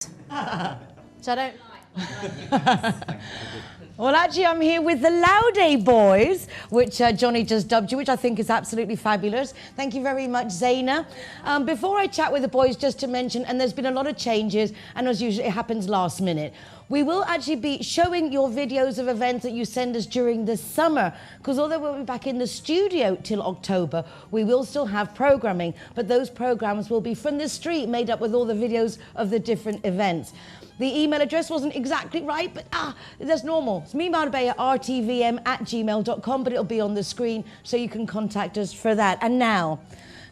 So I don't Well, actually, I'm here with the Laude boys, which Johnny just dubbed you, which I think is absolutely fabulous. Thank you very much, Zaina. Before I chat with the boys, just to mention, and there's been a lot of changes, and as usual, it happens last minute. We will actually be showing your videos of events that you send us during the summer, because although we'll be back in the studio till October, we will still have programming, but those programs will be from the street, made up with all the videos of the different events. The email address wasn't exactly right, but that's normal. It's me, Marbella, rtvm@gmail.com, but it'll be on the screen, so you can contact us for that. And now,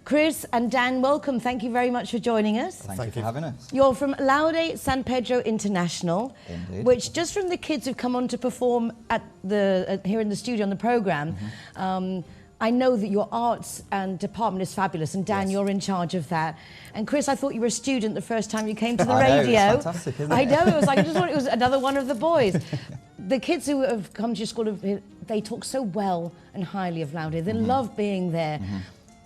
Chris and Dan, welcome. Thank you very much for joining us. Thank you for having us. You're from Laude San Pedro International, Indeed. which just from the kids who've come on to perform at the here in the studio on the programme, I know that your arts and department is fabulous, and Dan, you're in charge of that. And Chris, I thought you were a student the first time you came to the radio. I know, it's fantastic, isn't it? I know, it was like, I just thought it was another one of the boys. The kids who have come to your school, they talk so well and highly of Laude. They love being there.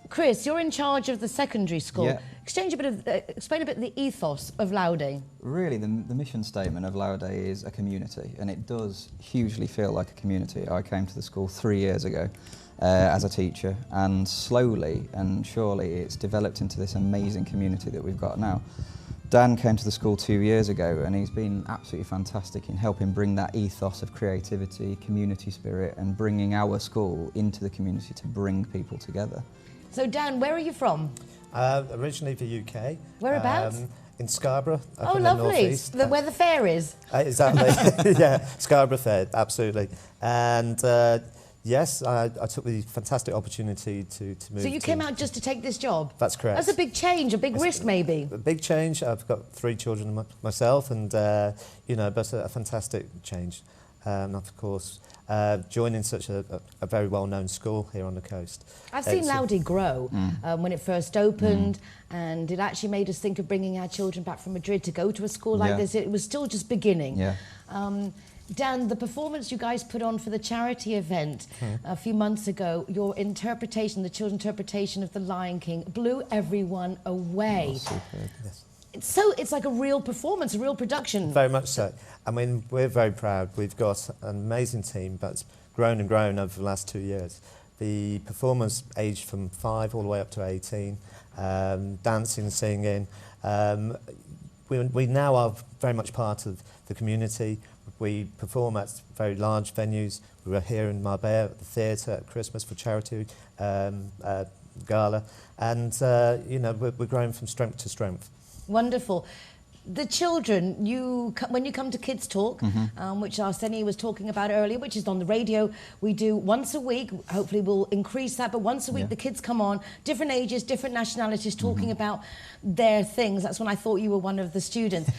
Chris, you're in charge of the secondary school. Yeah. Explain a bit the ethos of Laude. Really, the mission statement of Laude is a community, and it does hugely feel like a community. I came to the school 3 years ago as a teacher, and slowly and surely it's developed into this amazing community that we've got now. Dan came to the school 2 years ago, and he's been absolutely fantastic in helping bring that ethos of creativity, community spirit, and bringing our school into the community to bring people together. So Dan, where are you from? Originally the UK. Whereabouts? In Scarborough, up Oh, in the lovely. northeast. Where the fair is. Exactly, yeah, Scarborough Fair, absolutely. And yes, I took the fantastic opportunity to move. So you came out just to take this job? That's correct. That's a big change, a big risk maybe. A big change. I've got 3 children myself, and you know, but a fantastic change. And of course, joining such a very well-known school here on the coast. I've seen Laude grow when it first opened, and it actually made us think of bringing our children back from Madrid to go to a school like this. It was still just beginning. Yeah. Dan, the performance you guys put on for the charity event a few months ago, your interpretation, the children's interpretation of The Lion King, blew everyone away. Oh, superb, yes. It's like a real performance, a real production. Very much so. I mean, we're very proud. We've got an amazing team that's grown and grown over the last 2 years. The performers aged from 5 all the way up to 18, dancing, singing. We now are very much part of the community. We perform at very large venues. We were here in Marbella at the theatre at Christmas for charity gala, and you know, we're growing from strength to strength. Wonderful. The children, when you come to Kids Talk, which Arseni was talking about earlier, which is on the radio, we do once a week. Hopefully we'll increase that, but once a week the kids come on, different ages, different nationalities, talking about their things. That's when I thought you were one of the students.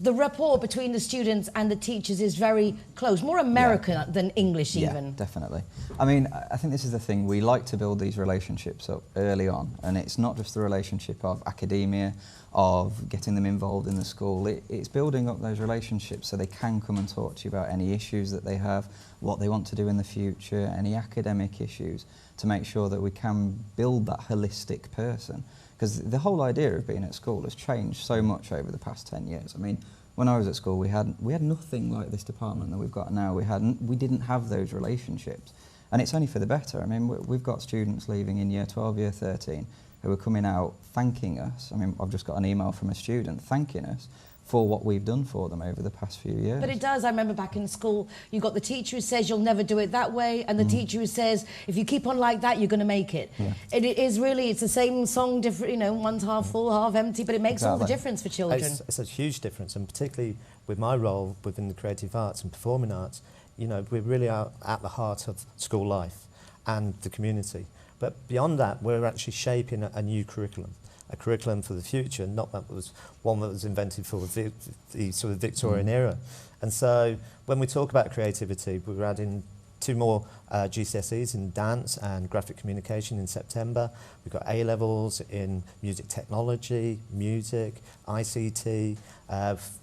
The rapport between the students and the teachers is very close, more American than English even. Yeah, definitely. I mean, I think this is the thing, we like to build these relationships up early on, and it's not just the relationship of academia, of getting them involved in the school. It's building up those relationships so they can come and talk to you about any issues that they have, what they want to do in the future, any academic issues, to make sure that we can build that holistic person. Because the whole idea of being at school has changed so much over the past 10 years. I mean, when I was at school, we had nothing like this department that we've got now. We didn't have those relationships, and it's only for the better. I mean, we've got students leaving in year 12, year 13, who are coming out thanking us. I mean, I've just got an email from a student thanking us for what we've done for them over the past few years. But it does. I remember back in school, you got the teacher who says you'll never do it that way, and the teacher who says if you keep on like that, you're going to make it. Yeah. It is really, it's the same song, different. You know, one's half full, half empty, but it makes all the difference for children. It's a huge difference, and particularly with my role within the creative arts and performing arts, you know, we really are at the heart of school life and the community. But beyond that, we're actually shaping a new curriculum, a curriculum for the future, not that was one that was invented for the sort of Victorian era. And so when we talk about creativity, we're adding 2 more GCSEs in dance and graphic communication in September. We've got A-levels in music technology, music, ICT,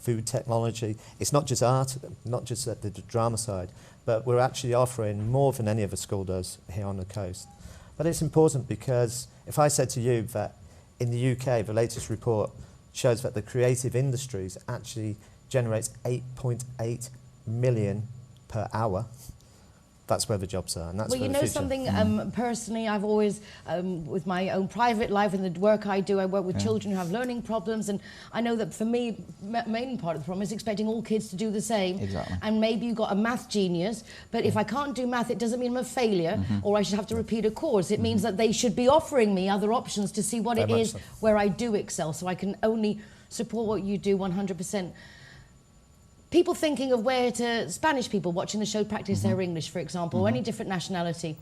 food technology. It's not just art, not just at the drama side, but we're actually offering more than any other school does here on the coast. But it's important because if I said to you that in the UK, the latest report shows that the creative industries actually generates 8.8 million per hour. That's where the jobs are, and that's well, where you the know future. something, personally, I've always, with my own private life and the work I do, I work with children who have learning problems, and I know that for me, main part of the problem is expecting all kids to do the same. Exactly. And maybe you've got a math genius, but if I can't do math, it doesn't mean I'm a failure, or I should have to repeat a course. It means that they should be offering me other options to see what Very it much is so. where I do excel, so I can only support what you do 100%. People thinking of where to, Spanish people watching the show practice their English, for example, or any different nationality.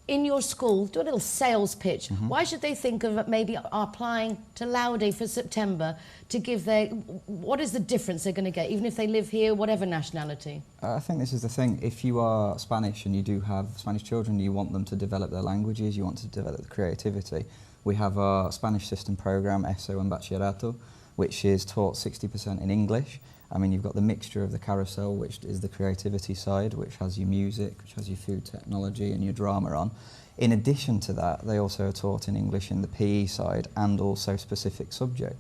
In your school, do a little sales pitch. Why should they think of maybe applying to Laude for September to give their, what is the difference they're going to get, even if they live here, whatever nationality? I think this is the thing. If you are Spanish and you do have Spanish children, you want them to develop their languages, you want to develop the creativity. We have our Spanish system program, ESO and Bachillerato, which is taught 60% in English. I mean, you've got the mixture of the carousel, which is the creativity side, which has your music, which has your food technology and your drama on. In addition to that, they also are taught in English in the PE side and also specific subject.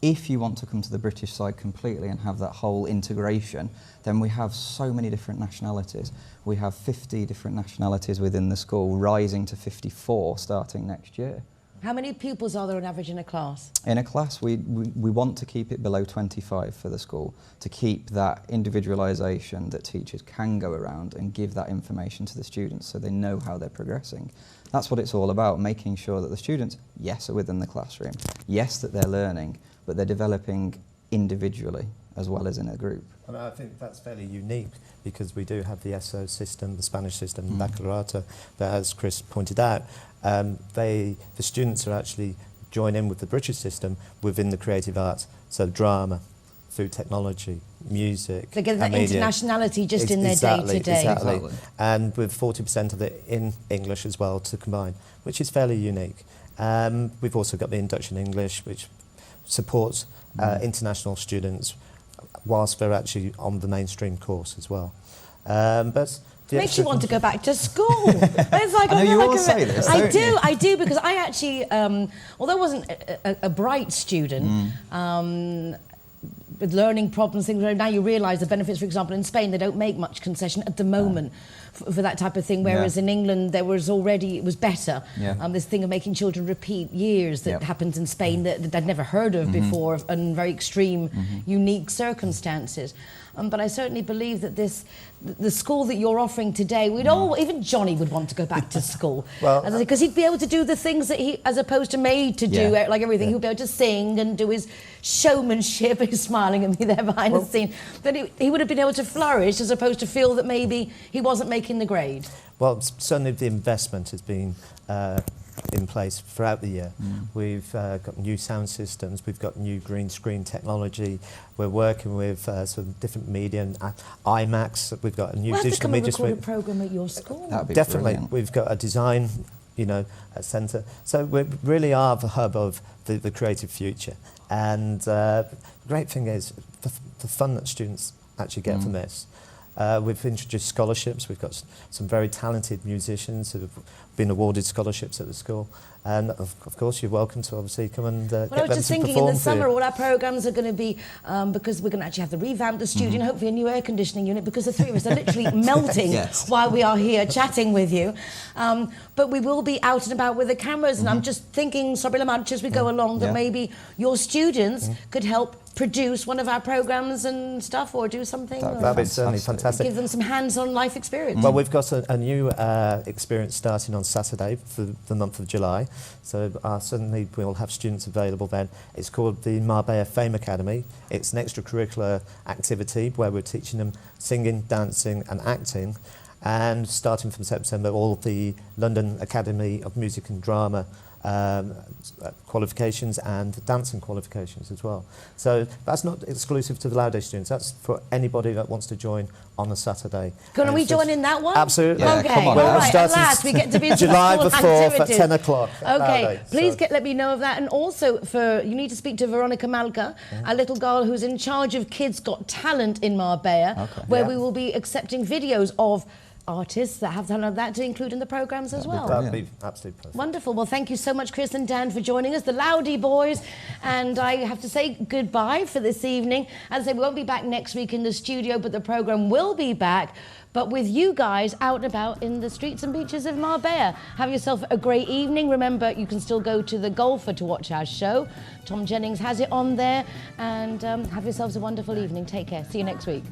If you want to come to the British side completely and have that whole integration, then we have so many different nationalities. We have 50 different nationalities within the school, rising to 54 starting next year. How many pupils are there on average in a class? In a class, we want to keep it below 25 for the school, to keep that individualisation that teachers can go around and give that information to the students so they know how they're progressing. That's what it's all about, making sure that the students, yes, are within the classroom, yes, that they're learning, but they're developing individually as well as in a group. And I think that's fairly unique because we do have the ESO system, the Spanish system, the Bachillerato, but as Chris pointed out, the students are actually join in with the British system within the creative arts, so drama, food technology, music. They get that media. internationality just in their Exactly, day-to-day. exactly. And with 40% of it in English as well to combine, which is fairly unique. We've also got the induction English, which supports international students whilst they're actually on the mainstream course as well. But Makes you want to go back to school. It's like, I know you all say this, don't you? I do, because I actually, although I wasn't a bright student, with learning problems, things, now you realise the benefits. For example, in Spain, they don't make much concession at the moment for that type of thing, whereas in England, there was already, it was better. This thing of making children repeat years that happens in Spain that I'd never heard of before, in very extreme, unique circumstances. But I certainly believe that the school that you're offering today, we'd all, even Johnny would want to go back to school. Because he'd be able to do the things that he, as opposed to made to do, like everything, he'd be able to sing and do his showmanship. He's smiling at me there behind the scene. But he would have been able to flourish as opposed to feel that maybe he wasn't making the grade. Well, certainly the investment has been in place throughout the year. We've got new sound systems, we've got new green screen technology, we're working with sort of different media, and IMAX, we've got a new digital media suite. We'll have to come and record a programme at your school. That'd be Definitely. brilliant. We've got a design, a centre. So we really are the hub of the creative future. And the great thing is the fun that students actually get from this. We've introduced scholarships. We've got some very talented musicians who have been awarded scholarships at the school. And of course, you're welcome to obviously come and get them to perform. Well, I was just thinking in the summer, all our programmes are going to be, because we're going to actually have to revamp the studio and hopefully a new air conditioning unit, because the three of us are literally melting while we are here chatting with you. But we will be out and about with the cameras, and I'm just thinking, sobre la marcha, as we go along, that maybe your students could help produce one of our programmes and stuff, or do something. That'd be certainly fantastic. Give them some hands-on life experience. Well, we've got a new experience starting on Saturday for the month of July. So certainly we'll have students available then. It's called the Marbella Fame Academy. It's an extracurricular activity where we're teaching them singing, dancing and acting. And starting from September, all the London Academy of Music and Drama qualifications and dancing qualifications as well. So that's not exclusive to the Laude students, that's for anybody that wants to join on a Saturday. Can we join in that one? Absolutely. Yeah, okay, come on. all right, at last we get to be July the 4th at activities. 10 o'clock. Okay, please let me know of that. And also, you need to speak to Veronica Malka, a little girl who's in charge of Kids Got Talent in Marbella, where we will be accepting videos of artists that have done that to include in the programmes as well. That would be absolutely perfect. Wonderful. Well, thank you so much, Chris and Dan, for joining us, the Loudy Boys. And I have to say goodbye for this evening. As I say, we won't be back next week in the studio, but the programme will be back. But with you guys out and about in the streets and beaches of Marbella. Have yourself a great evening. Remember, you can still go to the Golfer to watch our show. Tom Jennings has it on there. And have yourselves a wonderful evening. Take care. See you next week.